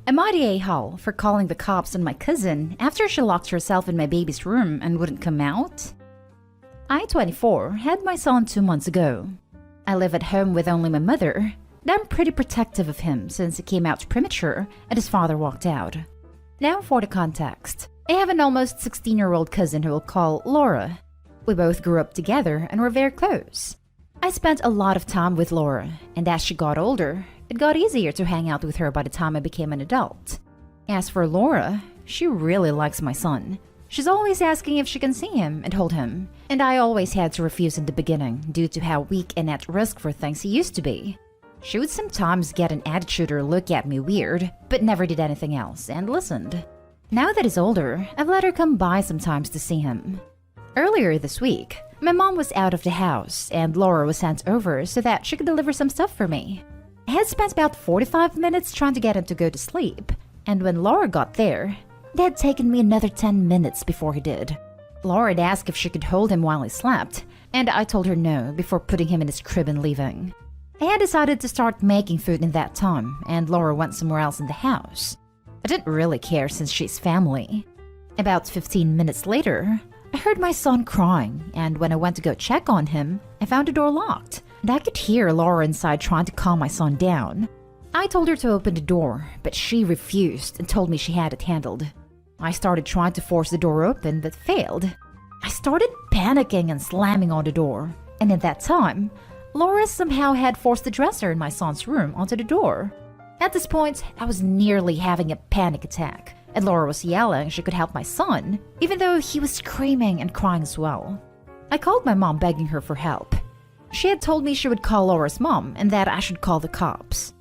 Am I the a-hole for calling the cops on my cousin after she locked herself in my baby's room and wouldn't come out? I, 24, had my son 2 months ago. I live at home with only my mother, and I'm pretty protective of him since he came out premature and his father walked out. Now for the context. I have an almost 16-year-old cousin who we'll call Laura. We both grew up together and were very close. I spent a lot of time with Laura, and as she got older, it got easier to hang out with her by the time I became an adult. As for Laura, she really likes my son. She's always asking if she can see him and hold him, and I always had to refuse in the beginning due to how weak and at risk for things he used to be. She would sometimes get an attitude or look at me weird, but never did anything else and listened. Now that he's older, I've let her come by sometimes to see him. Earlier this week, my mom was out of the house and Laura was sent over so that she could deliver some stuff for me. I had spent about 45 minutes trying to get him to go to sleep, and when Laura got there, it had taken me another 10 minutes before he did. Laura had asked if she could hold him while he slept, and I told her no before putting him in his crib and leaving. I had decided to start making food in that time, and Laura went somewhere else in the house. I didn't really care since she's family. About 15 minutes later, I heard my son crying, and when I went to go check on him, I found the door locked, and I could hear Laura inside trying to calm my son down. I told her to open the door, but she refused and told me she had it handled. I started trying to force the door open, but failed. I started panicking and slamming on the door, and at that time, Laura somehow had forced the dresser in my son's room onto the door. At this point, I was nearly having a panic attack, and Laura was yelling she could help my son, even though he was screaming and crying as well. I called my mom begging her for help. She had told me she would call Laura's mom and that I should call the cops.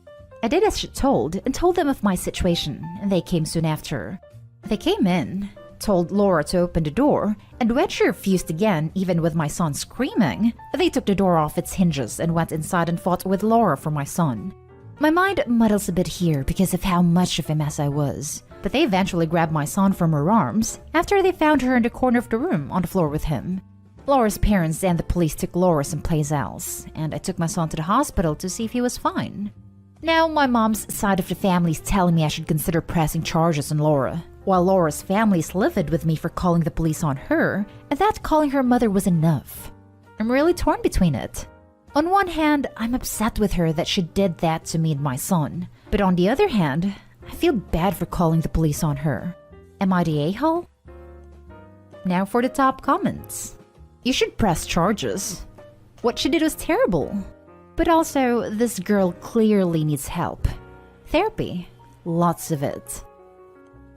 I did as she told and told them of my situation, and they came soon after. They came in, told Laura to open the door, and when she refused again, even with my son screaming, they took the door off its hinges and went inside and fought with Laura for my son. My mind muddles a bit here because of how much of a mess I was, but they eventually grabbed my son from her arms after they found her in the corner of the room on the floor with him. Laura's parents and the police took Laura someplace else, and I took my son to the hospital to see if he was fine. Now my mom's side of the family is telling me I should consider pressing charges on Laura, while Laura's family is livid with me for calling the police on her, and that calling her mother was enough. I'm really torn between it. On one hand, I'm upset with her that she did that to me and my son, but on the other hand, I feel bad for calling the police on her. Am I the a-hole? Now for the top comments. You should press charges. What she did was terrible. But also, this girl clearly needs help. Therapy. Lots of it.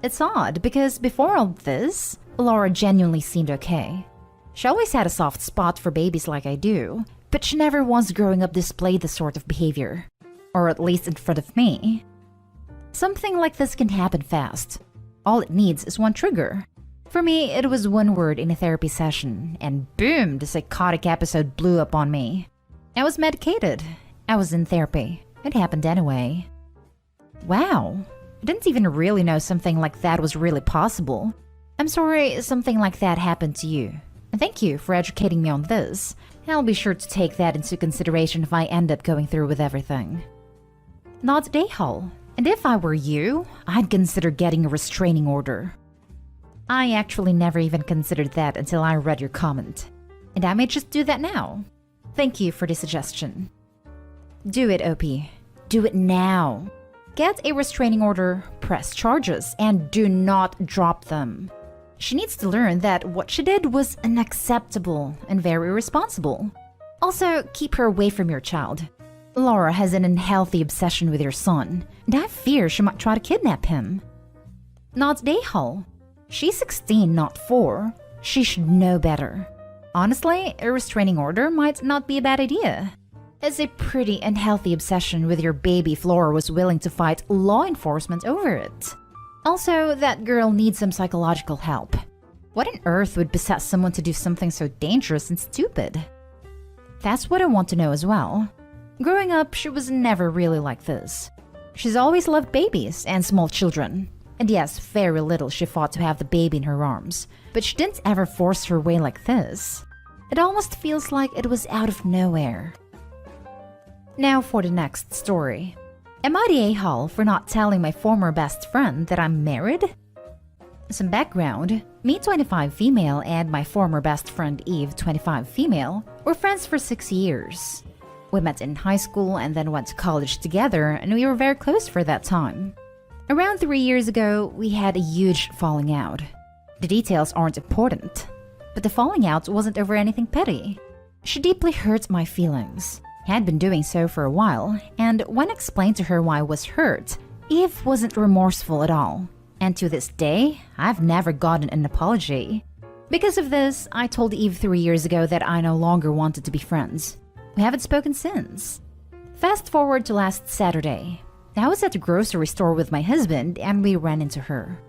It's odd because before all this, Laura genuinely seemed okay. She always had a soft spot for babies like I do, but she never once growing up displayed this sort of behavior. Or at least in front of me. Something like this can happen fast. All it needs is one trigger. For me, it was one word in a therapy session, and boom, the psychotic episode blew up on me. I was medicated. I was in therapy. It happened anyway. Wow. I didn't even really know something like that was really possible. I'm sorry something like that happened to you. And thank you for educating me on this. I'll be sure to take that into consideration if I end up going through with everything. Not a-hole. And if I were you, I'd consider getting a restraining order. I actually never even considered that until I read your comment. And I may just do that now. Thank you for the suggestion. Do it, OP. Do it now. Get a restraining order, press charges, and do not drop them. She needs to learn that what she did was unacceptable and very irresponsible. Also, keep her away from your child. Laura has an unhealthy obsession with your son, and I fear she might try to kidnap him. Not a-hole. She's 16, not 4. She should know better. Honestly, a restraining order might not be a bad idea. It's a pretty unhealthy obsession with your baby if Laura was willing to fight law enforcement over it. Also, that girl needs some psychological help. What on earth would possess someone to do something so dangerous and stupid? That's what I want to know as well. Growing up, she was never really like this. She's always loved babies and small children. And yes, very little she fought to have the baby in her arms, but she didn't ever force her way like this. It almost feels like it was out of nowhere. Now for the next story. Am I the a-hole for not telling my former best friend that I'm married? Some background. Me, 25 female, and my former best friend Eve, 25 female, were friends for 6 years. We met in high school and then went to college together, and we were very close for that time. Around 3 years ago, we had a huge falling out. The details aren't important, but the falling out wasn't over anything petty. She deeply hurt my feelings, had been doing so for a while, and when explained to her why I was hurt, Eve wasn't remorseful at all. And to this day, I've never gotten an apology. Because of this, I told Eve 3 years ago that I no longer wanted to be friends. We haven't spoken since. Fast forward to last Saturday. I was at the grocery store with my husband and we ran into her.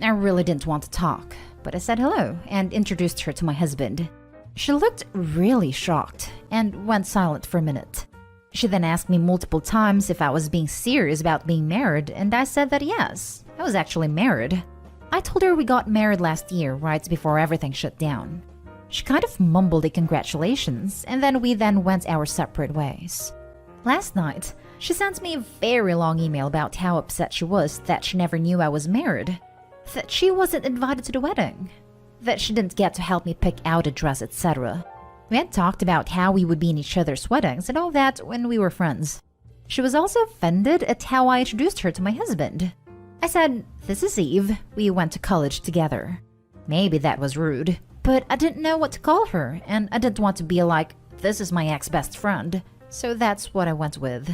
I really didn't want to talk, but I said hello and introduced her to my husband. She looked really shocked and went silent for a minute. She then asked me multiple times if I was being serious about being married, and I said that yes, I was actually married. I told her we got married last year, right before everything shut down. She kind of mumbled a congratulations, and then we went our separate ways. Last night, she sent me a very long email about how upset she was that she never knew I was married, that she wasn't invited to the wedding, that she didn't get to help me pick out a dress, etc. We had talked about how we would be in each other's weddings and all that when we were friends. She was also offended at how I introduced her to my husband. I said, "This is Eve. We went to college together." Maybe that was rude, but I didn't know what to call her, and I didn't want to be like, "This is my ex-best friend," so that's what I went with.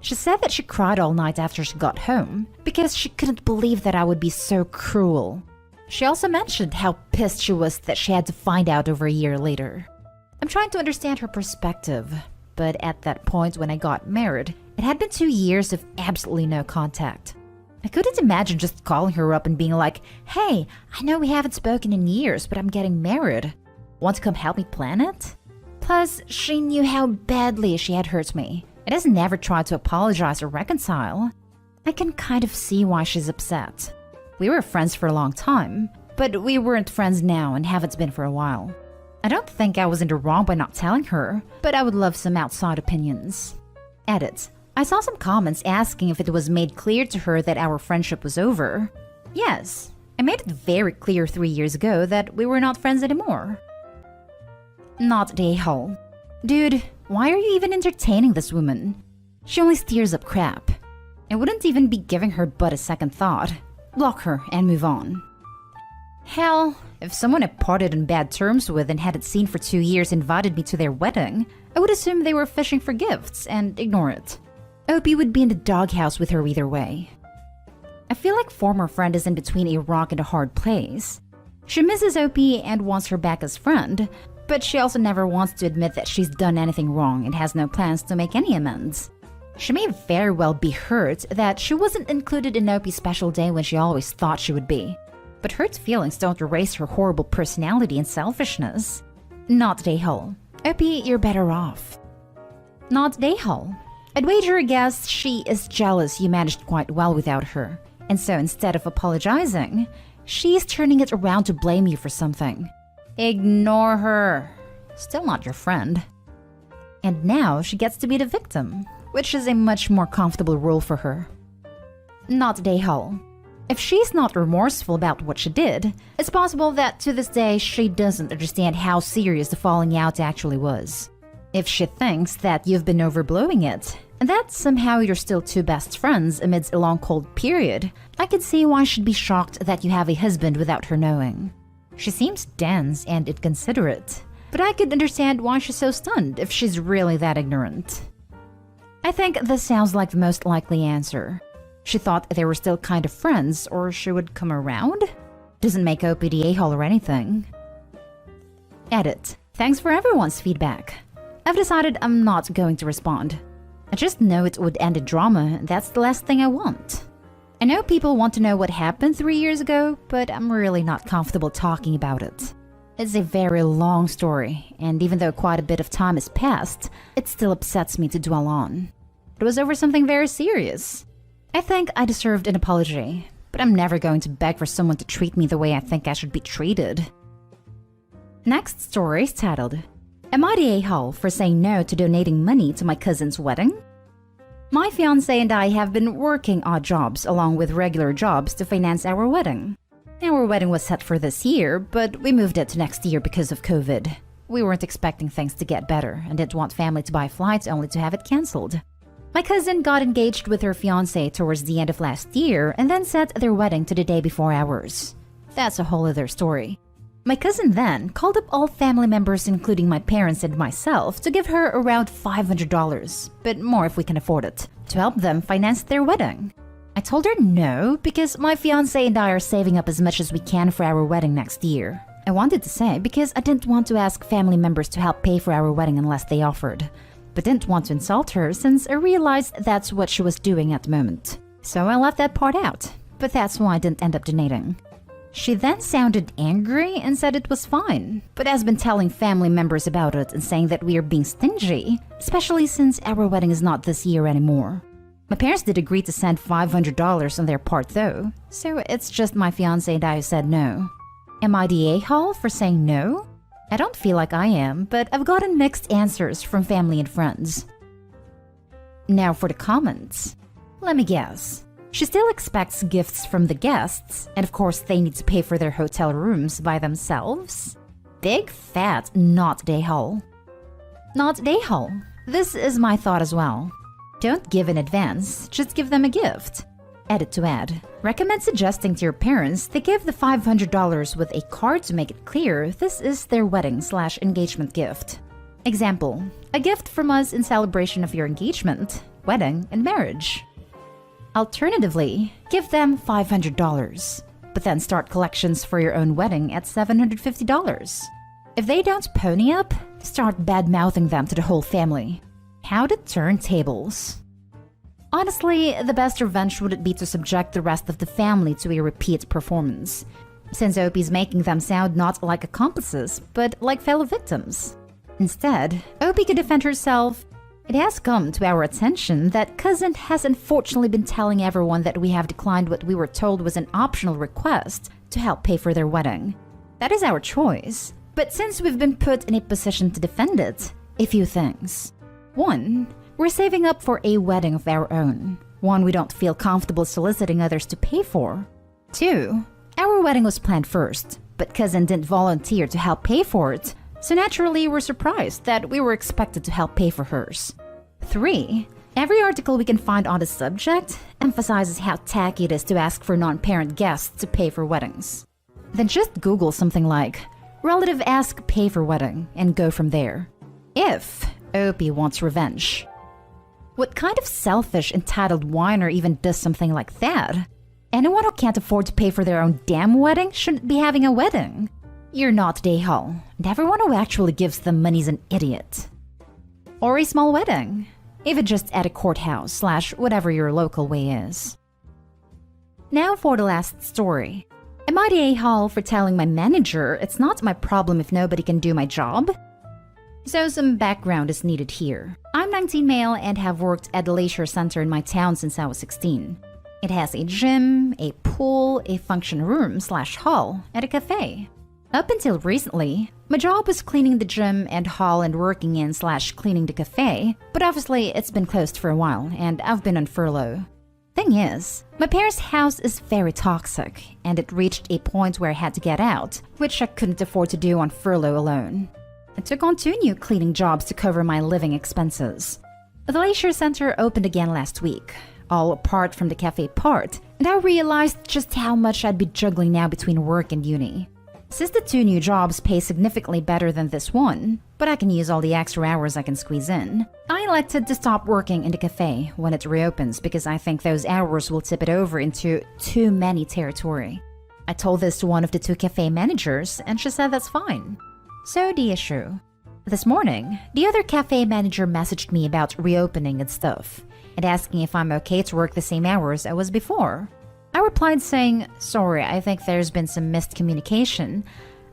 She said that she cried all night after she got home because she couldn't believe that I would be so cruel. She also mentioned how pissed she was that she had to find out over a year later. I'm trying to understand her perspective, but at that point when I got married, it had been 2 years of absolutely no contact. I couldn't imagine just calling her up and being like, "Hey, I know we haven't spoken in years, but I'm getting married. Want to come help me plan it?" Plus, she knew how badly she had hurt me and has never tried to apologize or reconcile. I can kind of see why she's upset. We were friends for a long time, but we weren't friends now and haven't been for a while. I don't think I was in the wrong by not telling her, but I would love some outside opinions. Edit. I saw some comments asking if it was made clear to her that our friendship was over. Yes, I made it very clear 3 years ago that we were not friends anymore. Not the a-hole. Dude, why are you even entertaining this woman? She only stirs up crap. I wouldn't even be giving her but a second thought. Block her and move on. Hell, if someone I parted on bad terms with and hadn't seen for 2 years invited me to their wedding, I would assume they were fishing for gifts and ignore it. Opie would be in the doghouse with her either way. I feel like former friend is in between a rock and a hard place. She misses Opie and wants her back as friend, but she also never wants to admit that she's done anything wrong and has no plans to make any amends. She may very well be hurt that she wasn't included in Opie's special day when she always thought she would be. But hurt feelings don't erase her horrible personality and selfishness. Not the a-hole. Opie, you're better off. Not the a-hole. I'd wager a guess she is jealous you managed quite well without her. And so instead of apologizing, she's turning it around to blame you for something. Ignore her. Still not your friend. And now she gets to be the victim, which is a much more comfortable role for her. Not the a-hole. If she's not remorseful about what she did, it's possible that to this day she doesn't understand how serious the falling out actually was. If she thinks that you've been overblowing it, and that somehow you're still two best friends amidst a long cold period, I could see why she'd be shocked that you have a husband without her knowing. She seems dense and inconsiderate, but I could understand why she's so stunned if she's really that ignorant. I think this sounds like the most likely answer. She thought they were still kind of friends, or she would come around? Doesn't make Opie the a-hole or anything. Edit. Thanks for everyone's feedback. I've decided I'm not going to respond. I just know it would end in drama, and that's the last thing I want. I know people want to know what happened 3 years ago, but I'm really not comfortable talking about it. It's a very long story, and even though quite a bit of time has passed, it still upsets me to dwell on. It was over something very serious. I think I deserved an apology, but I'm never going to beg for someone to treat me the way I think I should be treated. Next story is titled, Am I the a-hole for saying no to donating money to my cousin's wedding? My fiancé and I have been working odd jobs along with regular jobs to finance our wedding. Our wedding was set for this year, but we moved it to next year because of COVID. We weren't expecting things to get better and didn't want family to buy flights only to have it cancelled. My cousin got engaged with her fiancé towards the end of last year and then set their wedding to the day before ours. That's a whole other story. My cousin then called up all family members including my parents and myself to give her around $500, but more if we can afford it, to help them finance their wedding. I told her no because my fiancé and I are saving up as much as we can for our wedding next year. I wanted to say because I didn't want to ask family members to help pay for our wedding unless they offered, but didn't want to insult her since I realized that's what she was doing at the moment. So I left that part out, but that's why I didn't end up donating. She then sounded angry and said it was fine, but has been telling family members about it and saying that we are being stingy, especially since our wedding is not this year anymore. My parents did agree to send $500 on their part though, so it's just my fiancé and I who said no. Am I the a-hole for saying no? I don't feel like I am, but I've gotten mixed answers from family and friends. Now for the comments. Let me guess. She still expects gifts from the guests, and of course they need to pay for their hotel rooms by themselves? Big fat not day-hole. Not day-hole. This is my thought as well. Don't give in advance, just give them a gift. Edit to add. Recommend suggesting to your parents they give the $500 with a card to make it clear this is their wedding/engagement gift. Example, a gift from us in celebration of your engagement, wedding, and marriage. Alternatively, give them $500, but then start collections for your own wedding at $750. If they don't pony up, start bad-mouthing them to the whole family. How to turn tables. Honestly, the best revenge would be to subject the rest of the family to a repeat performance, since Opie's making them sound not like accomplices, but like fellow victims. Instead, Opie could defend herself. It has come to our attention that cousin has unfortunately been telling everyone that we have declined what we were told was an optional request to help pay for their wedding. That is our choice, but since we've been put in a position to defend it, a few things. 1. We're saving up for a wedding of our own, one we don't feel comfortable soliciting others to pay for. 2. Our wedding was planned first, but cousin didn't volunteer to help pay for it, so naturally we're surprised that we were expected to help pay for hers. 3. Every article we can find on the subject emphasizes how tacky it is to ask for non-parent guests to pay for weddings. Then just Google something like, relative ask pay for wedding, and go from there. If Opie wants revenge. What kind of selfish, entitled whiner even does something like that? Anyone who can't afford to pay for their own damn wedding shouldn't be having a wedding. You're not day-hole, and everyone who actually gives them money's an idiot. Or a small wedding, even just at a courthouse / whatever your local way is. Now for the last story. Am I the a-hole for telling my manager it's not my problem if nobody can do my job? So some background is needed here. I'm 19 male and have worked at the leisure center in my town since I was 16. It has a gym, a pool, a function room / hall, and a cafe. Up until recently, my job was cleaning the gym and hall and working in / cleaning the cafe, but obviously it's been closed for a while and I've been on furlough. Thing is, my parents' house is very toxic and it reached a point where I had to get out, which I couldn't afford to do on furlough alone. I took on 2 new cleaning jobs to cover my living expenses. The leisure center opened again last week, all apart from the cafe part, and I realized just how much I'd be juggling now between work and uni. Since the 2 new jobs pay significantly better than this one, but I can use all the extra hours I can squeeze in, I elected to stop working in the cafe when it reopens because I think those hours will tip it over into too many territory. I told this to one of the 2 cafe managers and she said that's fine. So the issue. This morning, the other cafe manager messaged me about reopening and stuff, and asking if I'm okay to work the same hours I was before. I replied saying, sorry, I think there's been some missed communication.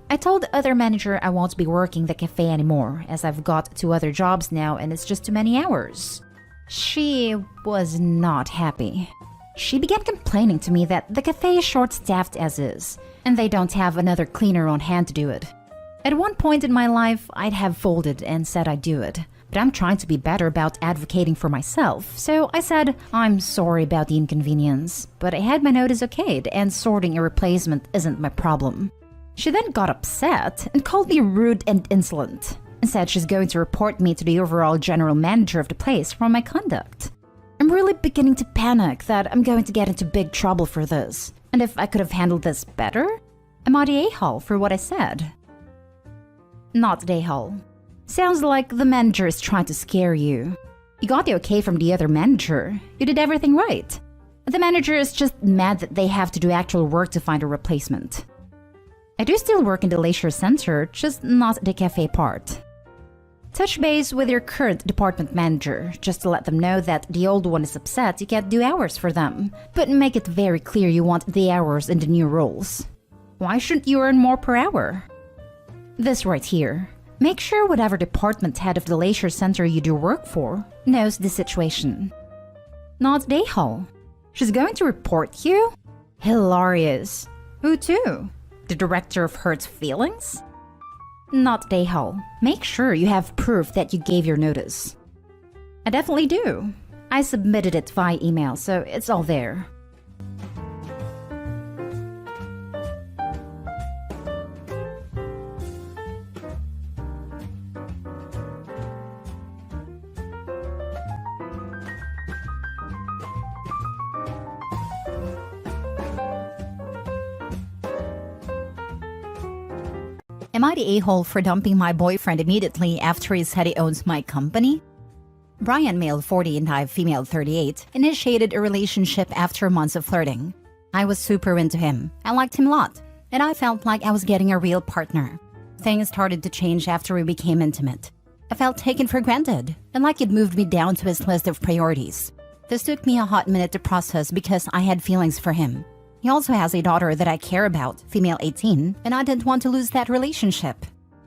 I told the other manager I won't be working the cafe anymore, as I've got 2 other jobs now and it's just too many hours. She was not happy. She began complaining to me that the cafe is short-staffed as is, and they don't have another cleaner on hand to do it. At one point in my life, I'd have folded and said I'd do it, but I'm trying to be better about advocating for myself, so I said, I'm sorry about the inconvenience, but I had my notice okayed and sorting a replacement isn't my problem. She then got upset and called me rude and insolent, and said she's going to report me to the overall general manager of the place for my conduct. I'm really beginning to panic that I'm going to get into big trouble for this, and if I could have handled this better, am I the a-hole for what I said? Not the a-hole. Sounds like the manager is trying to scare you. You got the okay from the other manager. You did everything right. The manager is just mad that they have to do actual work to find a replacement. I do still work in the leisure center, just not the cafe part. Touch base with your current department manager, just to let them know that the old one is upset you can't do hours for them, but make it very clear you want the hours in the new roles. Why shouldn't you earn more per hour? This right here. Make sure whatever department head of the leisure center you do work for knows the situation. Not the a-hole. She's going to report you? Hilarious. Who to? The director of Hurt's Feelings? Not the a-hole. Make sure you have proof that you gave your notice. I definitely do. I submitted it via email, so it's all there. Am I the a-hole for dumping my boyfriend immediately after he said he owns my company? Brian, male 40 and I, female 38, initiated a relationship after months of flirting. I was super into him. I liked him a lot, and I felt like I was getting a real partner. Things started to change after we became intimate. I felt taken for granted, and like he'd moved me down to his list of priorities. This took me a hot minute to process because I had feelings for him. He also has a daughter that I care about, female 18, and I didn't want to lose that relationship.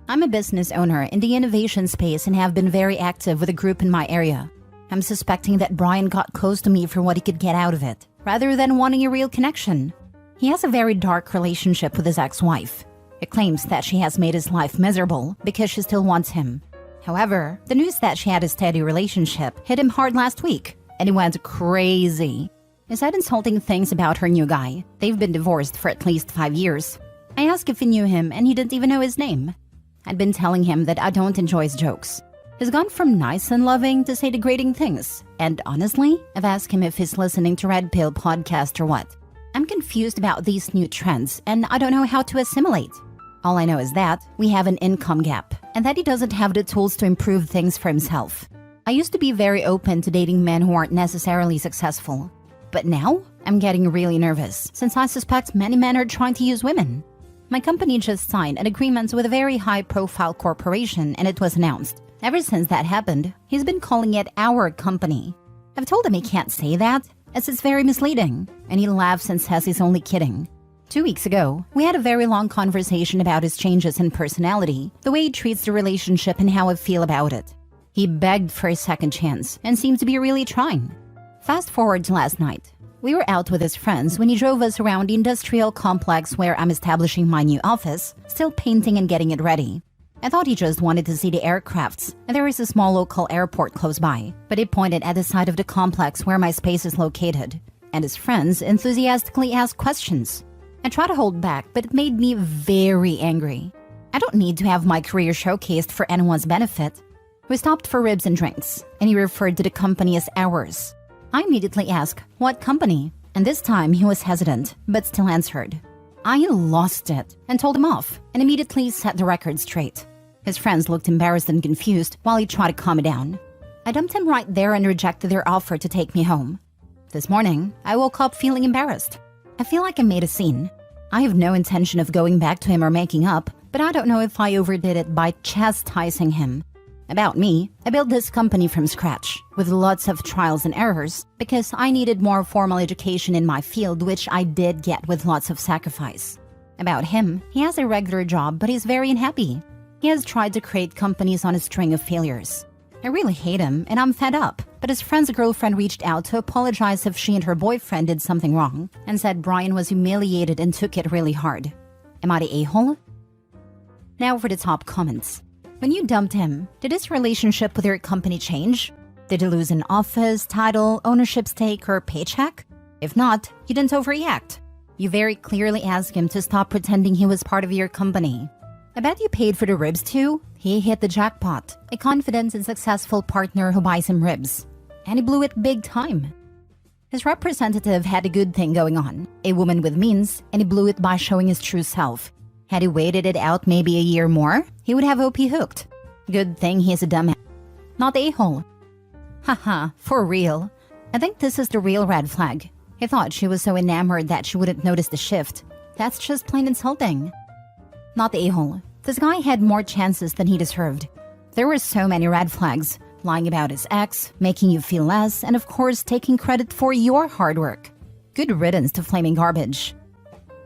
I'm a business owner in the innovation space and have been very active with a group in my area. I'm suspecting that Brian got close to me for what he could get out of it, rather than wanting a real connection. He has a very dark relationship with his ex-wife. It claims that she has made his life miserable because she still wants him. However, the news that she had a steady relationship hit him hard last week, and he went crazy. He said insulting things about her new guy. They've been divorced for at least 5 years. I asked if he knew him, and he didn't even know his name. I'd been telling him that I don't enjoy his jokes. He's gone from nice and loving to say degrading things. And honestly, I've asked him if he's listening to Red Pill podcast or what. I'm confused about these new trends, and I don't know how to assimilate. All I know is that we have an income gap, and that he doesn't have the tools to improve things for himself. I used to be very open to dating men who aren't necessarily successful. But now, I'm getting really nervous, since I suspect many men are trying to use women. My company just signed an agreement with a very high-profile corporation, and it was announced. Ever since that happened, he's been calling it our company. I've told him he can't say that, as it's very misleading, and he laughs and says he's only kidding. 2 weeks ago, we had a very long conversation about his changes in personality, the way he treats the relationship and how I feel about it. He begged for a second chance, and seemed to be really trying. Fast forward to last night. We were out with his friends when he drove us around the industrial complex where I'm establishing my new office, still painting and getting it ready. I thought he just wanted to see the aircrafts, and there is a small local airport close by, but he pointed at the side of the complex where my space is located, and his friends enthusiastically asked questions. I tried to hold back, but it made me very angry. I don't need to have my career showcased for anyone's benefit. We stopped for ribs and drinks, and he referred to the company as ours. I immediately asked, what company? And this time he was hesitant, but still answered. I lost it and told him off, and immediately set the record straight. His friends looked embarrassed and confused while he tried to calm me down. I dumped him right there and rejected their offer to take me home. This morning, I woke up feeling embarrassed. I feel like I made a scene. I have no intention of going back to him or making up, but I don't know if I overdid it by chastising him. About me, I built this company from scratch, with lots of trials and errors, because I needed more formal education in my field, which I did get with lots of sacrifice. About him, he has a regular job, but he's very unhappy. He has tried to create companies on a string of failures. I really hate him, and I'm fed up, but his friend's girlfriend reached out to apologize if she and her boyfriend did something wrong, and said Brian was humiliated and took it really hard. Am I the a-hole? Now for the top comments. When you dumped him, did his relationship with your company change? Did he lose an office, title, ownership stake, or paycheck? If not, you didn't overreact. You very clearly asked him to stop pretending he was part of your company. I bet you paid for the ribs too. He hit the jackpot, a confident and successful partner who buys him ribs. And he blew it big time. His representative had a good thing going on, a woman with means, and he blew it by showing his true self. Had he waited it out maybe a year more, he would have OP hooked. Good thing he's a dumbass, not the a-hole. Haha, for real. I think this is the real red flag. He thought she was so enamored that she wouldn't notice the shift. That's just plain insulting. Not the a-hole. This guy had more chances than he deserved. There were so many red flags. Lying about his ex, making you feel less, and of course taking credit for your hard work. Good riddance to flaming garbage.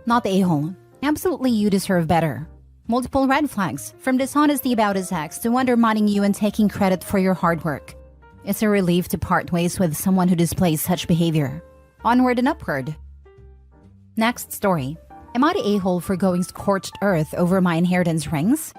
Not the a-hole. Absolutely, you deserve better. Multiple red flags, from dishonesty about his ex to undermining you and taking credit for your hard work. It's a relief to part ways with someone who displays such behavior. Onward and upward. Next story. Am I the a-hole for going scorched earth over my inheritance rings?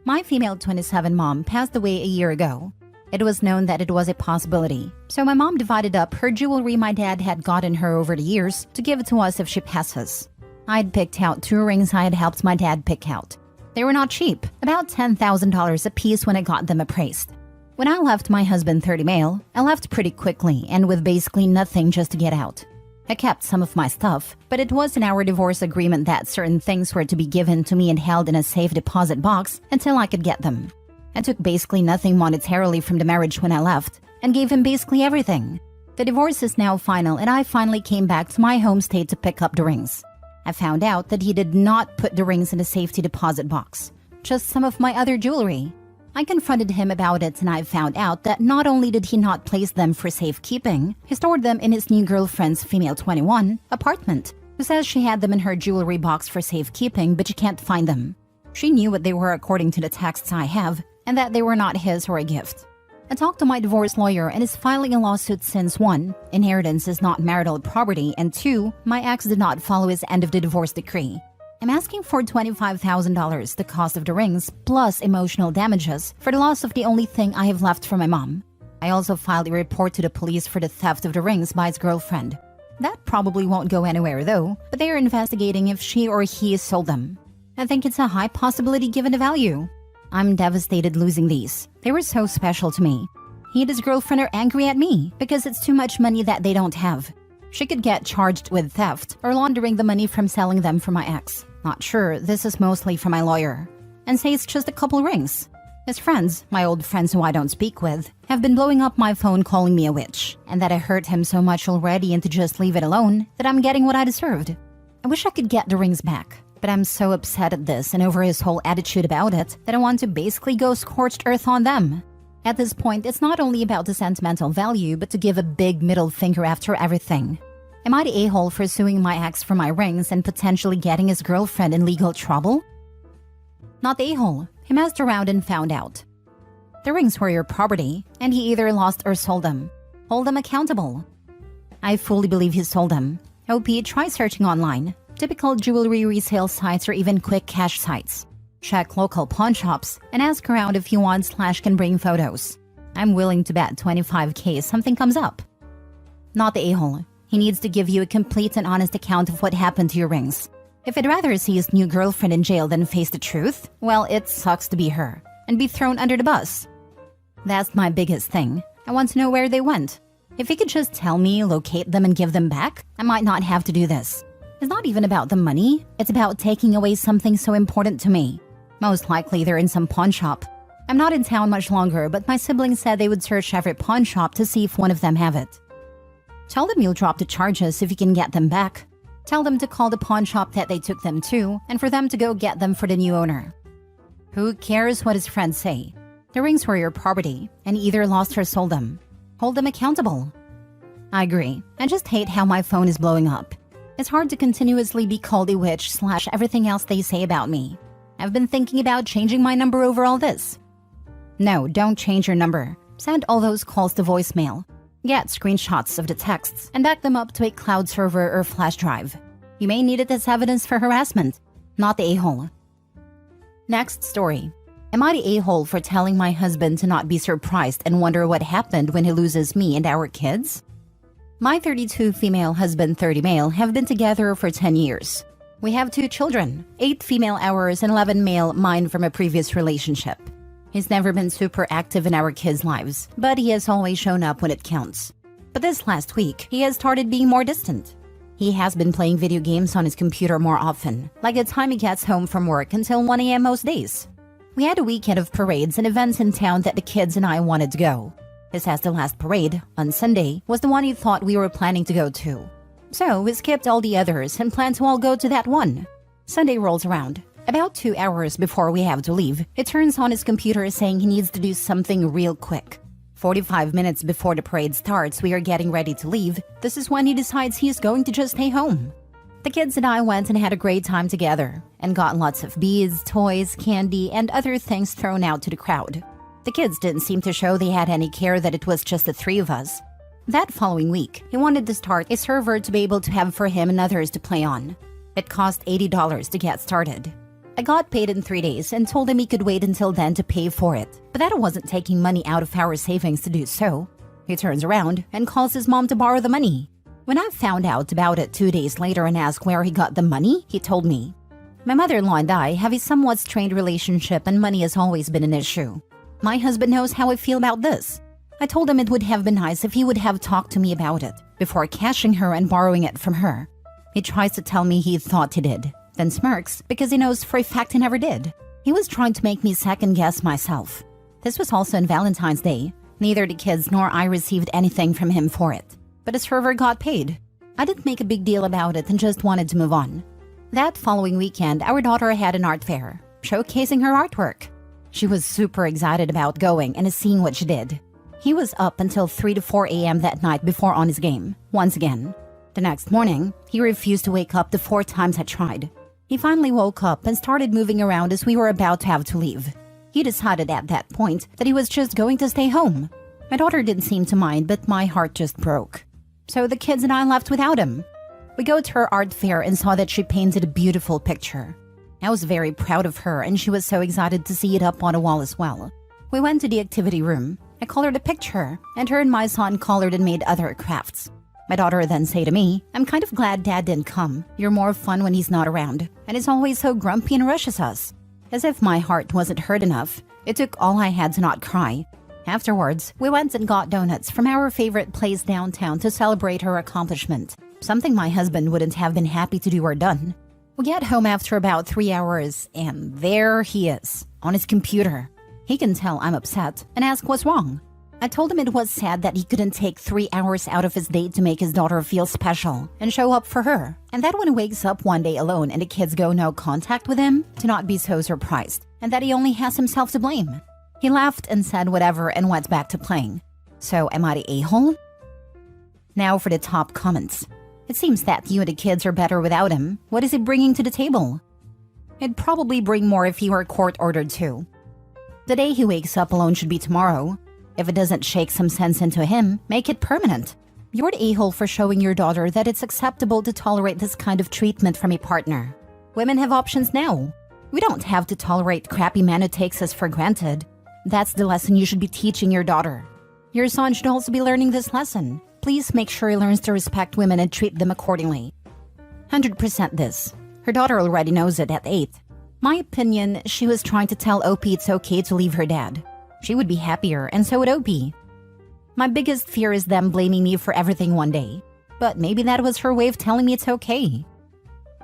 My female 27 mom passed away a year ago. It was known that it was a possibility, so my mom divided up her jewelry my dad had gotten her over the years to give it to us if she passes. I'd picked out 2 rings I had helped my dad pick out. They were not cheap, about $10,000 a piece when I got them appraised. When I left my husband 30 male, I left pretty quickly and with basically nothing just to get out. I kept some of my stuff, but it was in our divorce agreement that certain things were to be given to me and held in a safe deposit box until I could get them. I took basically nothing monetarily from the marriage when I left and gave him basically everything. The divorce is now final and I finally came back to my home state to pick up the rings. I found out that he did not put the rings in a safety deposit box, just some of my other jewelry. I confronted him about it and I found out that not only did he not place them for safekeeping, he stored them in his new girlfriend's female 21 apartment, who says she had them in her jewelry box for safekeeping but she can't find them. She knew what they were according to the texts I have, and that they were not his or a gift. I talked to my divorce lawyer and is filing a lawsuit since 1. Inheritance is not marital property, and 2. My ex did not follow his end of the divorce decree. I'm asking for $25,000, the cost of the rings, plus emotional damages for the loss of the only thing I have left from my mom. I also filed a report to the police for the theft of the rings by his girlfriend. That probably won't go anywhere though, but they are investigating if she or he sold them. I think it's a high possibility given the value. I'm devastated losing these. They were so special to me. He and his girlfriend are angry at me because it's too much money that they don't have. She could get charged with theft or laundering the money from selling them for my ex. Not sure, this is mostly from my lawyer. And say it's just a couple rings. His friends, my old friends who I don't speak with, have been blowing up my phone calling me a witch, and that I hurt him so much already and to just leave it alone that I'm getting what I deserved. I wish I could get the rings back. But I'm so upset at this and over his whole attitude about it that I want to basically go scorched earth on them. At this point, it's not only about the sentimental value, but to give a big middle finger after everything. Am I the a-hole for suing my ex for my rings and potentially getting his girlfriend in legal trouble? Not the a-hole. He messed around and found out. The rings were your property, and he either lost or sold them. Hold them accountable. I fully believe he sold them. OP, try searching online. Typical jewelry resale sites or even quick cash sites. Check local pawn shops and ask around if you want/can bring photos. I'm willing to bet $25K something comes up. Not the a-hole. He needs to give you a complete and honest account of what happened to your rings. If he'd rather see his new girlfriend in jail than face the truth, well, it sucks to be her and be thrown under the bus. That's my biggest thing. I want to know where they went. If he could just tell me, locate them, and give them back, I might not have to do this. It's not even about the money, it's about taking away something so important to me. Most likely they're in some pawn shop. I'm not in town much longer, but my siblings said they would search every pawn shop to see if one of them have it. Tell them you'll drop the charges if you can get them back. Tell them to call the pawn shop that they took them to, and for them to go get them for the new owner. Who cares what his friends say? The rings were your property, and either lost or sold them. Hold them accountable. I agree. I just hate how my phone is blowing up. It's hard to continuously be called a witch/everything else they say about me. I've been thinking about changing my number over all this. No, don't change your number. Send all those calls to voicemail. Get screenshots of the texts and back them up to a cloud server or flash drive. You may need it as evidence for harassment, not the a-hole. Next story. Am I the a-hole for telling my husband to not be surprised and wonder what happened when he loses me and our kids? My 32 female husband, 30 male, have been together for 10 years. We have 2 children, 8 female ours and 11 male, mine from a previous relationship. He's never been super active in our kids' lives, but he has always shown up when it counts. But this last week, he has started being more distant. He has been playing video games on his computer more often, like the time he gets home from work until 1 a.m. most days. We had a weekend of parades and events in town that the kids and I wanted to go. This as the last parade, on Sunday, was the one he thought we were planning to go to. So we skipped all the others and planned to all go to that one. Sunday rolls around. About 2 hours before we have to leave, he turns on his computer saying he needs to do something real quick. 45 minutes before the parade starts, we are getting ready to leave. This is when he decides he is going to just stay home. The kids and I went and had a great time together and got lots of beads, toys, candy, and other things thrown out to the crowd. The kids didn't seem to show they had any care that it was just the 3 of us. That following week, he wanted to start a server to be able to have for him and others to play on. It cost $80 to get started. I got paid in 3 days and told him he could wait until then to pay for it, but that wasn't taking money out of our savings to do so. He turns around and calls his mom to borrow the money. When I found out about it 2 days later and asked where he got the money, he told me. My mother-in-law and I have a somewhat strained relationship and money has always been an issue. My husband knows how I feel about this. I told him it would have been nice if he would have talked to me about it before cashing her and borrowing it from her. He tries to tell me he thought he did, then smirks because he knows for a fact he never did. He was trying to make me second-guess myself. This was also on Valentine's Day. Neither the kids nor I received anything from him for it. But his server got paid. I didn't make a big deal about it and just wanted to move on. That following weekend, our daughter had an art fair, showcasing her artwork. She was super excited about going and seeing what she did. He was up until 3 to 4 a.m. that night before on his game, once again. The next morning, he refused to wake up the 4 times I tried. He finally woke up and started moving around as we were about to have to leave. He decided at that point that he was just going to stay home. My daughter didn't seem to mind, but my heart just broke. So the kids and I left without him. We go to her art fair and saw that she painted a beautiful picture. I was very proud of her and she was so excited to see it up on a wall as well. We went to the activity room. I colored a picture and her and my son colored and made other crafts. My daughter then said to me, "I'm kind of glad Dad didn't come. You're more fun when he's not around and he's always so grumpy and rushes us." As if my heart wasn't hurt enough, it took all I had to not cry. Afterwards, we went and got donuts from our favorite place downtown to celebrate her accomplishment, something my husband wouldn't have been happy to do or done. We get home after about 3 hours, and there he is, on his computer. He can tell I'm upset and asks what's wrong. I told him it was sad that he couldn't take 3 hours out of his day to make his daughter feel special and show up for her, and that when he wakes up one day alone and the kids go no contact with him, to not be so surprised, and that he only has himself to blame. He laughed and said whatever and went back to playing. So am I the a-hole? Now for the top comments. It seems that you and the kids are better without him. What is he bringing to the table? It'd probably bring more if he were court-ordered too. The day he wakes up alone should be tomorrow. If it doesn't shake some sense into him, make it permanent. You're the a-hole for showing your daughter that it's acceptable to tolerate this kind of treatment from a partner. Women have options now. We don't have to tolerate crappy man who takes us for granted. That's the lesson you should be teaching your daughter. Your son should also be learning this lesson. Please make sure he learns to respect women and treat them accordingly. 100% this. Her daughter already knows it at 8. My opinion, she was trying to tell OP it's okay to leave her dad. She would be happier, and so would OP. My biggest fear is them blaming me for everything one day. But maybe that was her way of telling me it's okay.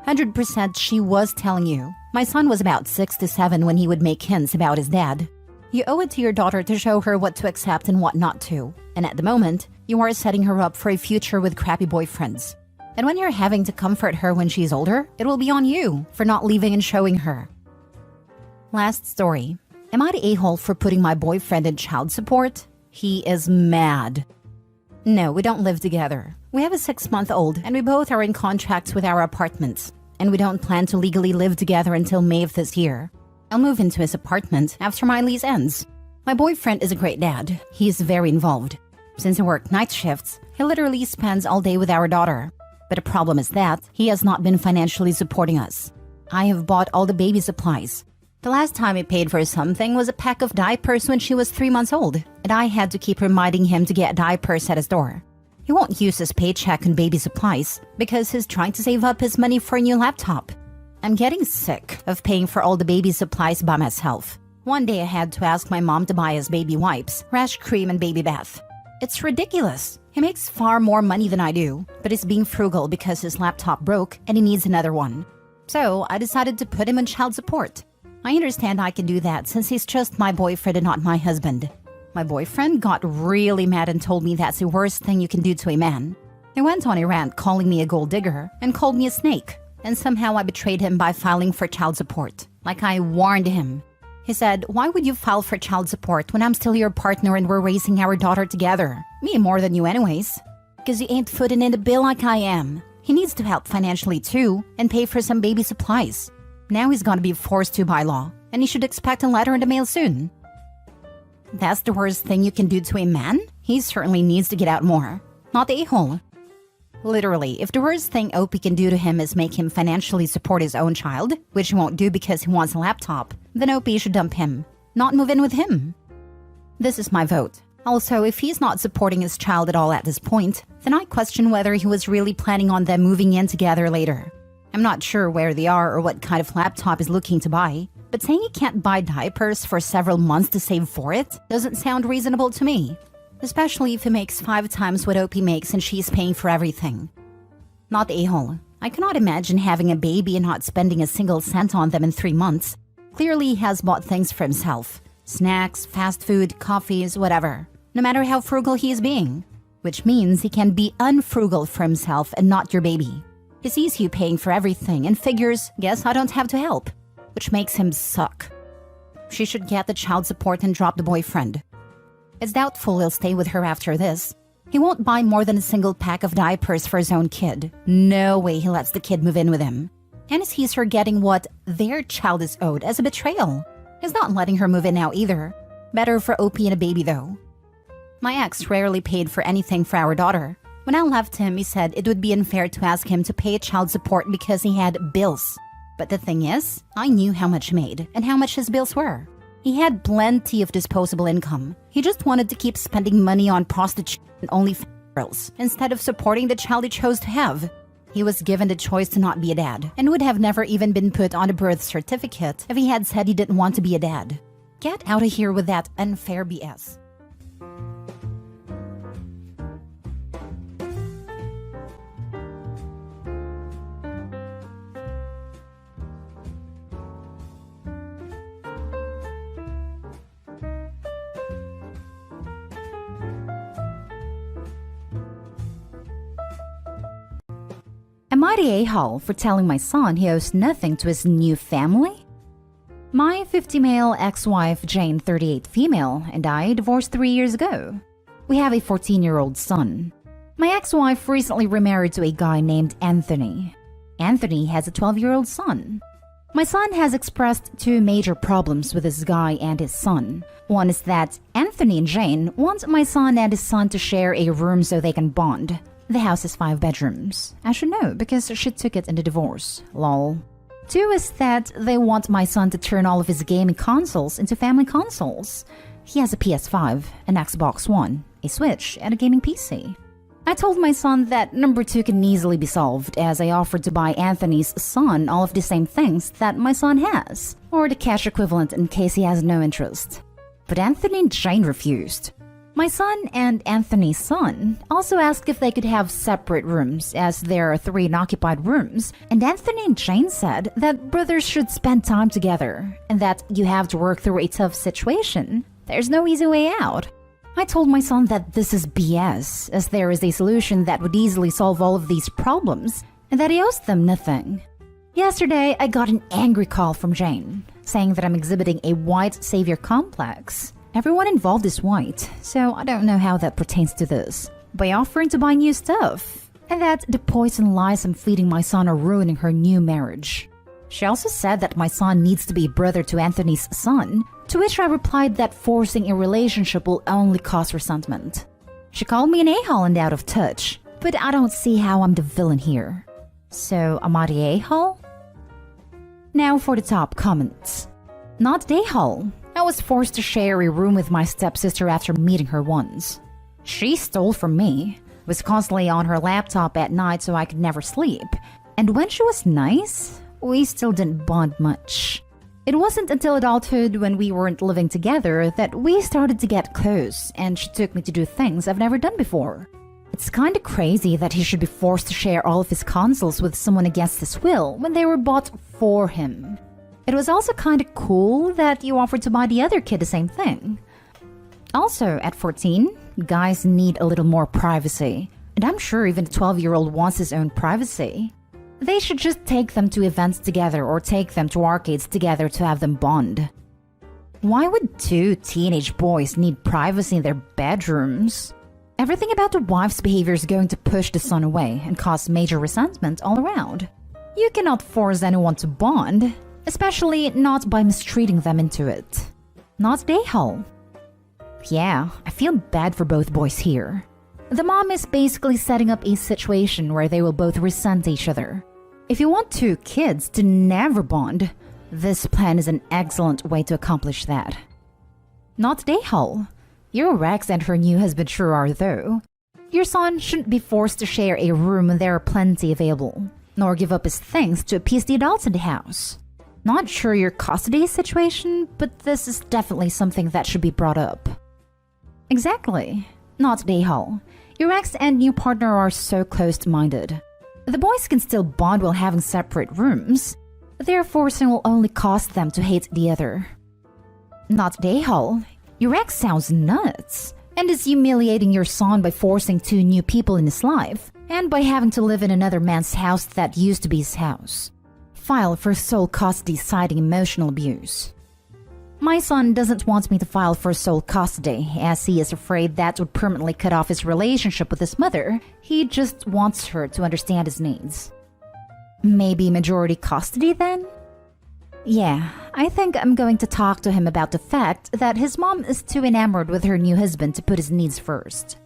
100% she was telling you. My son was about 6 to 7 when he would make hints about his dad. You owe it to your daughter to show her what to accept and what not to. And at the moment, you are setting her up for a future with crappy boyfriends. And when you're having to comfort her when she's older, it will be on you for not leaving and showing her. Last story. Am I the a-hole for putting my boyfriend in child support? He is mad. No, we don't live together. We have a 6-month-old and we both are in contracts with our apartments. And we don't plan to legally live together until May of this year. I'll move into his apartment after my lease ends. My boyfriend is a great dad. He is very involved. Since I work night shifts, he literally spends all day with our daughter. But the problem is that he has not been financially supporting us. I have bought all the baby supplies. The last time he paid for something was a pack of diapers when she was 3 months old, and I had to keep reminding him to get diapers at his door. He won't use his paycheck on baby supplies because he's trying to save up his money for a new laptop. I'm getting sick of paying for all the baby supplies by myself. One day I had to ask my mom to buy us baby wipes, rash cream, and baby bath. It's ridiculous. He makes far more money than I do, but he's being frugal because his laptop broke and he needs another one. So I decided to put him on child support. I understand I can do that since he's just my boyfriend and not my husband. My boyfriend got really mad and told me that's the worst thing you can do to a man. He went on a rant calling me a gold digger and called me a snake, and somehow I betrayed him by filing for child support, like I warned him. He said, "Why would you file for child support when I'm still your partner and we're raising our daughter together? Me more than you anyways. Because you ain't footing in the bill like I am. He needs to help financially too and pay for some baby supplies. Now he's gonna be forced to by law, and he should expect a letter in the mail soon." That's the worst thing you can do to a man? He certainly needs to get out more. Not the a-hole. Literally, if the worst thing Opie can do to him is make him financially support his own child, which he won't do because he wants a laptop, then Opie should dump him, not move in with him. This is my vote. Also, if he's not supporting his child at all at this point, then I question whether he was really planning on them moving in together later. I'm not sure where they are or what kind of laptop he's looking to buy, but saying he can't buy diapers for several months to save for it doesn't sound reasonable to me. Especially if he makes 5 times what Opie makes and she's paying for everything. Not the a-hole. I cannot imagine having a baby and not spending a single cent on them in 3 months. Clearly he has bought things for himself. Snacks, fast food, coffees, whatever. No matter how frugal he is being. Which means he can be unfrugal for himself and not your baby. He sees you paying for everything and figures, guess I don't have to help. Which makes him suck. She should get the child support and drop the boyfriend. It's doubtful he'll stay with her after this. He won't buy more than a single pack of diapers for his own kid. No way he lets the kid move in with him. And he sees her getting what their child is owed as a betrayal. He's not letting her move in now either. Better for Opie and a baby though. My ex rarely paid for anything for our daughter. When I left him, he said it would be unfair to ask him to pay child support because he had bills. But the thing is, I knew how much he made and how much his bills were. He had plenty of disposable income. He just wanted to keep spending money on prostitution and only girls instead of supporting the child he chose to have. He was given the choice to not be a dad and would have never even been put on a birth certificate if he had said he didn't want to be a dad. Get out of here with that unfair BS. Am I the a-hole for telling my son he owes nothing to his new family? My 50-male ex-wife, Jane, 38 female, and I divorced 3 years ago. We have a 14-year-old son. My ex-wife recently remarried to a guy named Anthony. Anthony has a 12-year-old son. My son has expressed 2 major problems with this guy and his son. One is that Anthony and Jane want my son and his son to share a room so they can bond. The house has 5 bedrooms. I should know because she took it in the divorce. Lol. 2 is that they want my son to turn all of his gaming consoles into family consoles. He has a PS5, an Xbox One, a Switch, and a gaming PC. I told my son that number 2 can easily be solved as I offered to buy Anthony's son all of the same things that my son has, or the cash equivalent in case he has no interest. But Anthony and Jane refused. My son and Anthony's son also asked if they could have separate rooms as there are 3 unoccupied rooms, and Anthony and Jane said that brothers should spend time together and that you have to work through a tough situation. There's no easy way out. I told my son that this is BS as there is a solution that would easily solve all of these problems and that he owes them nothing. Yesterday, I got an angry call from Jane saying that I'm exhibiting a white savior complex. Everyone involved is white, so I don't know how that pertains to this. By offering to buy new stuff, and that the poison lies I'm feeding my son are ruining her new marriage. She also said that my son needs to be a brother to Anthony's son, to which I replied that forcing a relationship will only cause resentment. She called me an a-hole and out of touch, but I don't see how I'm the villain here. So, am I the a-hole? Now for the top comments. Not Dayhall. I was forced to share a room with my stepsister after meeting her once. She stole from me, was constantly on her laptop at night so I could never sleep. And when she was nice, we still didn't bond much. It wasn't until adulthood, when we weren't living together, that we started to get close, and she took me to do things I've never done before. It's kinda crazy that he should be forced to share all of his consoles with someone against his will when they were bought for him. It was also kinda cool that you offered to buy the other kid the same thing. Also, at 14, guys need a little more privacy, and I'm sure even a 12-year-old wants his own privacy. They should just take them to events together or take them to arcades together to have them bond. Why would two teenage boys need privacy in their bedrooms? Everything about the wife's behavior is going to push the son away and cause major resentment all around. You cannot force anyone to bond, especially not by mistreating them into it. Not Dayhall. Yeah, I feel bad for both boys here. The mom is basically setting up a situation where they will both resent each other. If you want two kids to never bond, this plan is an excellent way to accomplish that. Not Dayhall. Your ex and her new husband sure are, though. Your son shouldn't be forced to share a room when there are plenty available, nor give up his things to appease the adults in the house. Not sure your custody situation, but this is definitely something that should be brought up. Exactly. Not Dayhall. Your ex and new partner are so close-minded. The boys can still bond while having separate rooms. Their forcing will only cause them to hate the other. Not Dayhall. Your ex sounds nuts and is humiliating your son by forcing two new people in his life and by having to live in another man's house that used to be his house. File for sole custody citing emotional abuse. My son doesn't want me to file for sole custody, as he is afraid that would permanently cut off his relationship with his mother. He just wants her to understand his needs. Maybe majority custody then? Yeah, I think I'm going to talk to him about the fact that his mom is too enamored with her new husband to put his needs first.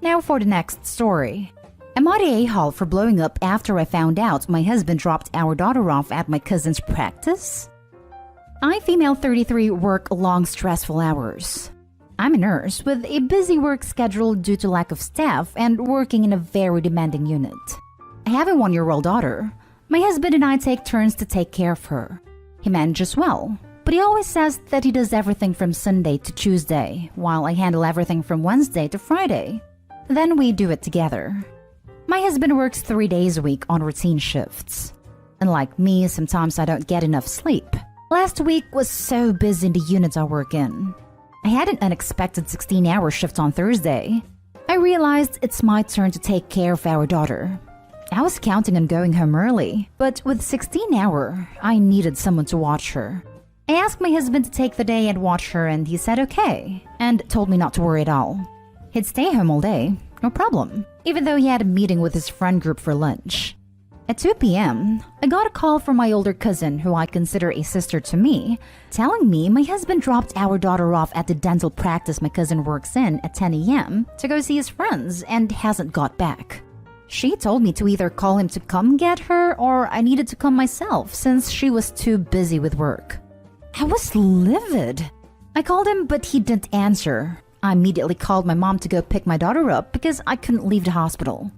Now for the next story. Am I the a-hole for blowing up after I found out my husband dropped our daughter off at my cousin's practice? I, female 33, work long, stressful hours. I'm a nurse with a busy work schedule due to lack of staff and working in a very demanding unit. I have a 1-year-old daughter. My husband and I take turns to take care of her. He manages well, but he always says that he does everything from Sunday to Tuesday, while I handle everything from Wednesday to Friday. Then we do it together. My husband works 3 days a week on routine shifts. Unlike me, sometimes I don't get enough sleep. Last week was so busy in the units I work in. I had an unexpected 16-hour shift on Thursday. I realized it's my turn to take care of our daughter. I was counting on going home early, but with 16-hour, I needed someone to watch her. I asked my husband to take the day and watch her, and he said okay, and told me not to worry at all. He'd stay home all day, no problem, even though he had a meeting with his friend group for lunch. At 2 p.m., I got a call from my older cousin, who I consider a sister to me, telling me my husband dropped our daughter off at the dental practice my cousin works in at 10 a.m. to go see his friends and hasn't got back. She told me to either call him to come get her or I needed to come myself since she was too busy with work. I was livid. I called him, but he didn't answer. I immediately called my mom to go pick my daughter up because I couldn't leave the hospital.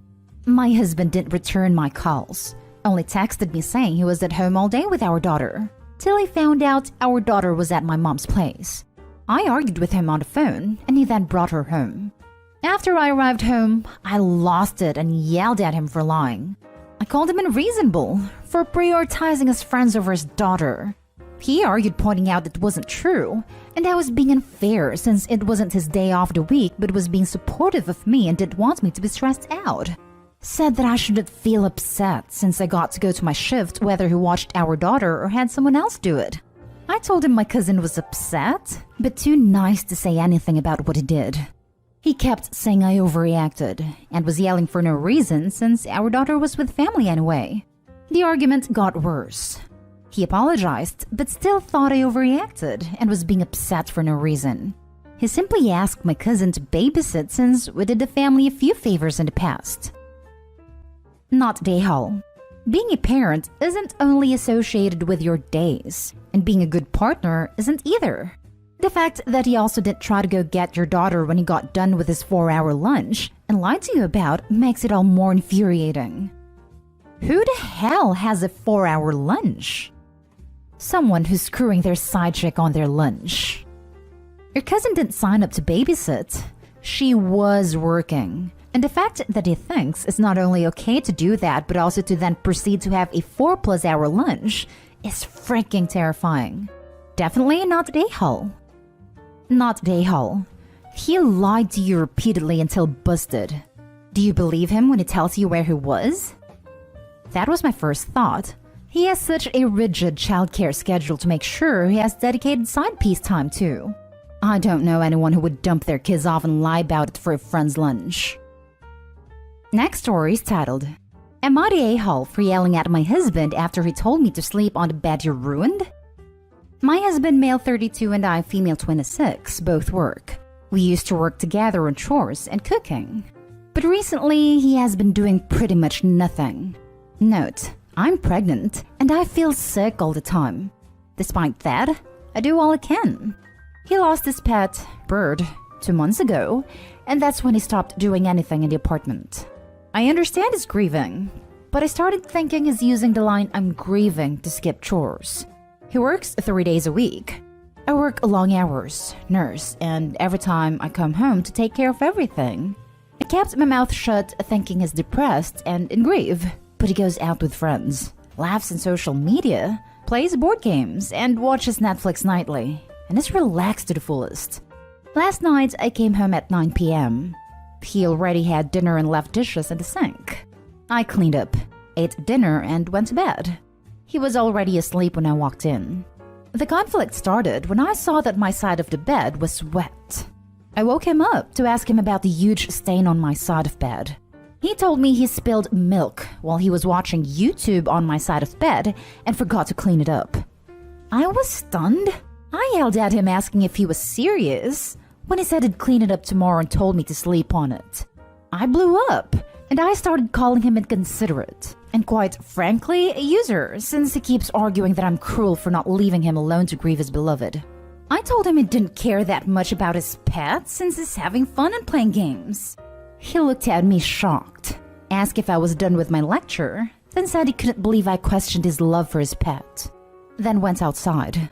My husband didn't return my calls, only texted me saying he was at home all day with our daughter, till he found out our daughter was at my mom's place. I argued with him on the phone, and he then brought her home. After I arrived home, I lost it and yelled at him for lying. I called him unreasonable for prioritizing his friends over his daughter. He argued, pointing out it wasn't true, and I was being unfair since it wasn't his day off the week but was being supportive of me and didn't want me to be stressed out. Said that I shouldn't feel upset since I got to go to my shift whether he watched our daughter or had someone else do it. I told him my cousin was upset, but too nice to say anything about what he did. He kept saying I overreacted and was yelling for no reason since our daughter was with family anyway. The argument got worse. He apologized, but still thought I overreacted and was being upset for no reason. He simply asked my cousin to babysit since we did the family a few favors in the past. Not Dayhall. Being a parent isn't only associated with your days, and being a good partner isn't either. The fact that he also didn't try to go get your daughter when he got done with his 4-hour lunch and lied to you about makes it all more infuriating. Who the hell has a 4-hour lunch? Someone who's screwing their side chick on their lunch. Your cousin didn't sign up to babysit. She was working. And the fact that he thinks it's not only okay to do that, but also to then proceed to have a 4+ hour lunch is freaking terrifying. Definitely not Dayhall. Not Dayhall. He lied to you repeatedly until busted. Do you believe him when he tells you where he was? That was my first thought. He has such a rigid childcare schedule to make sure he has dedicated side piece time too. I don't know anyone who would dump their kids off and lie about it for a friend's lunch. Next story is titled, Am I the a-hole for yelling at my husband after he told me to sleep on the bed you ruined? My husband, male 32, and I, female 26, both work. We used to work together on chores and cooking. But recently, he has been doing pretty much nothing. Note, I'm pregnant and I feel sick all the time. Despite that, I do all I can. He lost his pet, Bird, 2 months ago, and that's when he stopped doing anything in the apartment. I understand he's grieving, but I started thinking he's using the line "I'm grieving" to skip chores. He works 3 days a week. I work long hours, nurse, and every time I come home to take care of everything. I kept my mouth shut thinking he's depressed and in grief, but he goes out with friends, laughs on social media, plays board games, and watches Netflix nightly, and is relaxed to the fullest. Last night, I came home at 9 p.m. He already had dinner and left dishes in the sink. I cleaned up, ate dinner, and went to bed. He was already asleep when I walked in. The conflict started when I saw that my side of the bed was wet. I woke him up to ask him about the huge stain on my side of bed. He told me he spilled milk while he was watching YouTube on my side of bed and forgot to clean it up. I was stunned. I yelled at him asking if he was serious when he said he'd clean it up tomorrow and told me to sleep on it. I blew up and I started calling him inconsiderate and, quite frankly, a user, since he keeps arguing that I'm cruel for not leaving him alone to grieve his beloved. I told him he didn't care that much about his pet since he's having fun and playing games. He looked at me shocked, asked if I was done with my lecture, then said he couldn't believe I questioned his love for his pet, then went outside.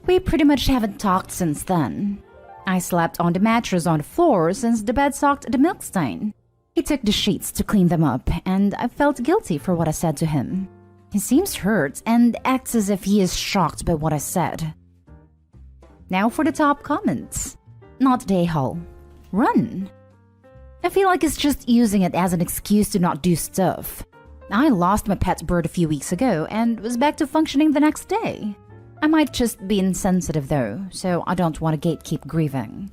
We pretty much haven't talked since then. I slept on the mattress on the floor since the bed soaked the milk stain. He took the sheets to clean them up, and I felt guilty for what I said to him. He seems hurt and acts as if he is shocked by what I said. Now for the top comments. Not Dayhall. Run. I feel like he's just using it as an excuse to not do stuff. I lost my pet Bird a few weeks ago and was back to functioning the next day. I might just be insensitive though, so I don't want to gatekeep grieving.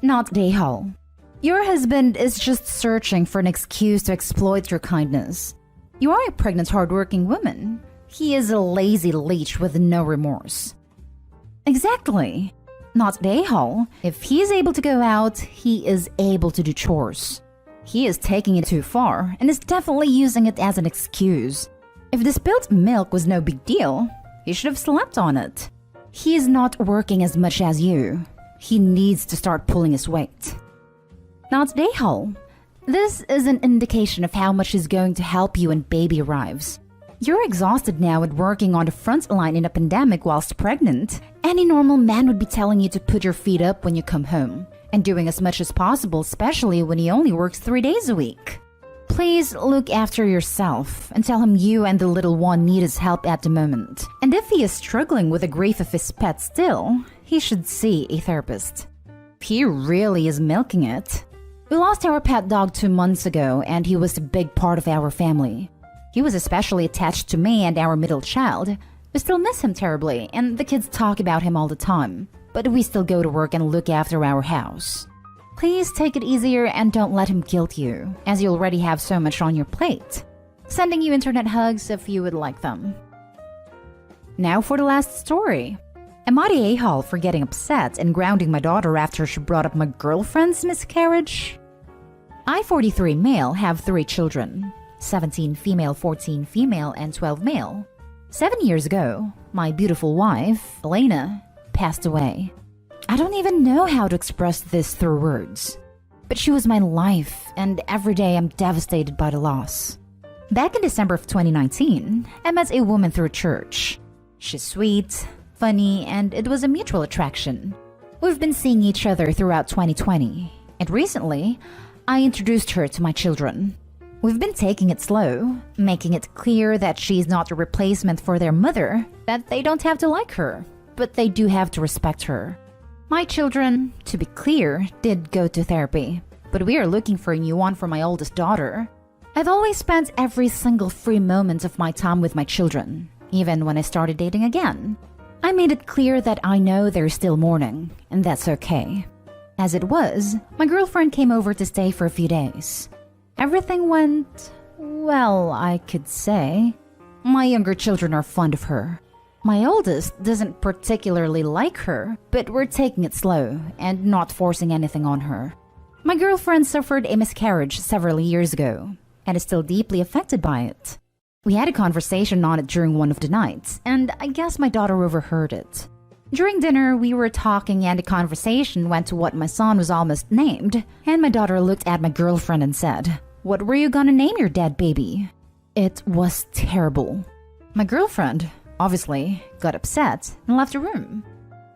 Not Dayhall. Your husband is just searching for an excuse to exploit your kindness. You are a pregnant, hardworking woman. He is a lazy leech with no remorse. Exactly. Not Dayhall. If he is able to go out, he is able to do chores. He is taking it too far and is definitely using it as an excuse. If the spilled milk was no big deal, he should have slept on it. He is not working as much as you. He needs to start pulling his weight. Not Dayhall. This is an indication of how much he's going to help you when baby arrives. You're exhausted now and working on the front line in a pandemic whilst pregnant. Any normal man would be telling you to put your feet up when you come home and doing as much as possible, especially when he only works 3 days a week. Please look after yourself and tell him you and the little one need his help at the moment. And if he is struggling with the grief of his pet still, he should see a therapist. He really is milking it. We lost our pet dog 2 months ago and he was a big part of our family. He was especially attached to me and our middle child. We still miss him terribly and the kids talk about him all the time, but we still go to work and look after our house. Please take it easier and don't let him guilt you, as you already have so much on your plate. Sending you internet hugs if you would like them. Now for the last story. Am I the a-hole for getting upset and grounding my daughter after she brought up my girlfriend's miscarriage? I, 43 male, have 3 children. 17 female, 14 female, and 12 male. 7 years ago, my beautiful wife, Elena, passed away. I don't even know how to express this through words. But she was my life, and every day I'm devastated by the loss. Back in December of 2019, I met a woman through church. She's sweet, funny, and it was a mutual attraction. We've been seeing each other throughout 2020, and recently, I introduced her to my children. We've been taking it slow, making it clear that she's not a replacement for their mother, that they don't have to like her, but they do have to respect her. My children, to be clear, did go to therapy, but we are looking for a new one for my oldest daughter. I've always spent every single free moment of my time with my children, even when I started dating again. I made it clear that I know they're still mourning, and that's okay. As it was, my girlfriend came over to stay for a few days. Everything went, well, I could say. My younger children are fond of her. My oldest doesn't particularly like her, but we're taking it slow and not forcing anything on her. My girlfriend suffered a miscarriage several years ago and is still deeply affected by it. We had a conversation on it during one of the nights, and I guess my daughter overheard it. During dinner, we were talking and the conversation went to what my son was almost named, and my daughter looked at my girlfriend and said, "What were you gonna name your dead baby?" It was terrible. My girlfriend, obviously, got upset and left the room.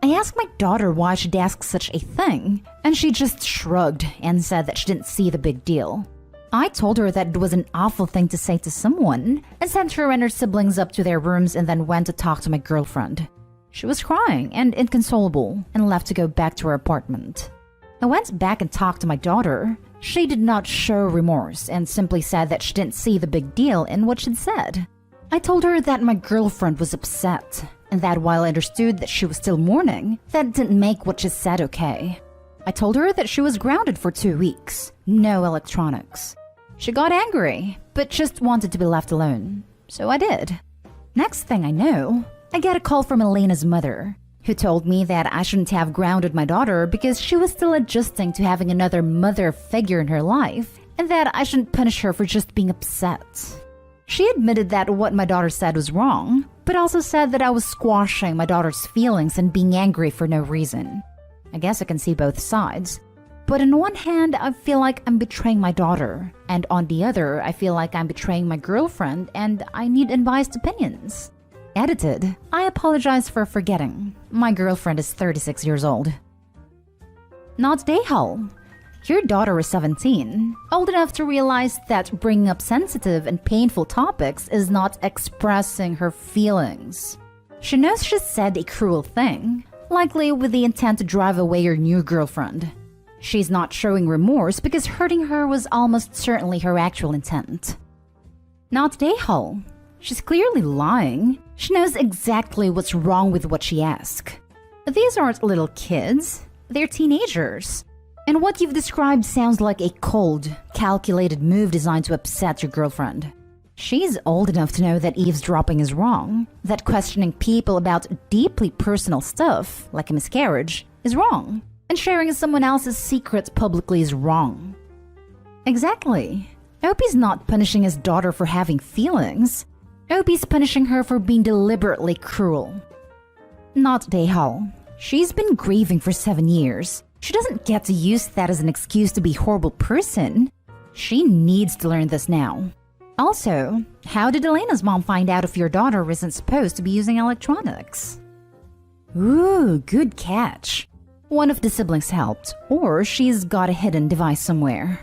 I asked my daughter why she'd ask such a thing, and she just shrugged and said that she didn't see the big deal. I told her that it was an awful thing to say to someone and sent her and her siblings up to their rooms and then went to talk to my girlfriend. She was crying and inconsolable and left to go back to her apartment. I went back and talked to my daughter. She did not show remorse and simply said that she didn't see the big deal in what she'd said. I told her that my girlfriend was upset and that while I understood that she was still mourning, that didn't make what she said okay. I told her that she was grounded for 2 weeks, no electronics. She got angry, but just wanted to be left alone. So I did. Next thing I know, I get a call from Elena's mother, who told me that I shouldn't have grounded my daughter because she was still adjusting to having another mother figure in her life, and that I shouldn't punish her for just being upset. She admitted that what my daughter said was wrong, but also said that I was squashing my daughter's feelings and being angry for no reason. I guess I can see both sides. But on one hand, I feel like I'm betraying my daughter, and on the other, I feel like I'm betraying my girlfriend and I need unbiased opinions. Edited, I apologize for forgetting. My girlfriend is 36 years old. Not Dayhal. Your daughter is 17, old enough to realize that bringing up sensitive and painful topics is not expressing her feelings. She knows she said a cruel thing, likely with the intent to drive away your new girlfriend. She's not showing remorse because hurting her was almost certainly her actual intent. Not Dayhal. She's clearly lying. She knows exactly what's wrong with what she asked. These aren't little kids. They're teenagers. And what you've described sounds like a cold, calculated move designed to upset your girlfriend. She's old enough to know that eavesdropping is wrong, that questioning people about deeply personal stuff, like a miscarriage, is wrong, and sharing someone else's secrets publicly is wrong. Exactly. Opie's not punishing his daughter for having feelings. Opie's punishing her for being deliberately cruel. Not Dayhal. She's been grieving for 7 years. She doesn't get to use that as an excuse to be a horrible person. She needs to learn this now. Also, how did Elena's mom find out if your daughter isn't supposed to be using electronics? Ooh, good catch. One of the siblings helped, or she's got a hidden device somewhere.